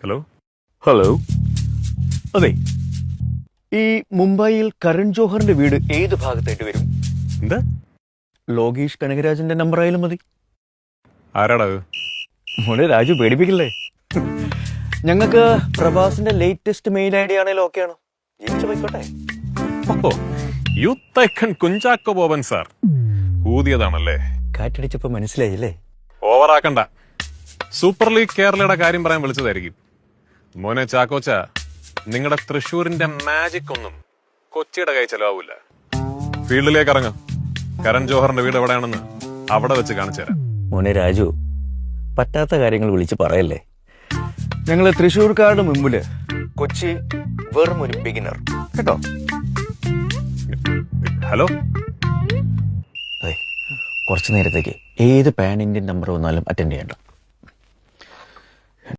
Hello. Hello. അതെ, ഈ മുംബൈയിൽ കരൺ ജോഹറിന്റെ വീട് ഏത് ഭാഗത്തായിട്ട് വരും? എന്താ? ലോകേഷ് കനകരാജന്റെ നമ്പർ ആയാലും മതി. ആരാടാ അത്? മോനെ രാജു, പേടിപ്പിക്കില്ലേ? ഞങ്ങൾക്ക് പ്രഭാസിന്റെ ലേറ്റസ്റ്റ് മെയിൽ ഐഡിയ ആണെങ്കിലും ഓക്കെയാണ്. ജീവിച്ചു പോയിക്കോട്ടെ. ഓ, youth icon Kunchacko Boban sir ഊതിയതാണല്ലേ? കാറ്റടിച്ചപ്പോ മനസ്സിലായില്ലേ? ഓവറാക്കണ്ട. സൂപ്പർ ലീഗ് കേരളയുടെ കാര്യം പറയാൻ വിളിച്ചതായിരിക്കും. മോനെ ചാക്കോച്ച, നിങ്ങളുടെ തൃശ്ശൂരിന്റെ മാജിക് ഒന്നും കൊച്ചിയുടെ കൈ ചെലവാവില്ല. ഫീൽഡിലേക്ക് ഇറങ്ങ. കരൺ ജോഹറിന്റെ വീട് എവിടെയാണെന്ന് അവിടെ വെച്ച് കാണിച്ചു തരാം. മോനെ രാജു, പറ്റാത്ത കാര്യങ്ങൾ വിളിച്ച് പറയല്ലേ. ഞങ്ങള് തൃശ്ശൂർക്കാരുടെ മുമ്പില് കൊച്ചി വെറും ഒരു ബിഗിനർ കേട്ടോ. ഹലോ. അതെ, കുറച്ചു നേരത്തേക്ക് ഏത് പാൻ ഇന്ത്യൻ നമ്പർ വന്നാലും അറ്റൻഡ് ചെയ്യണ്ട.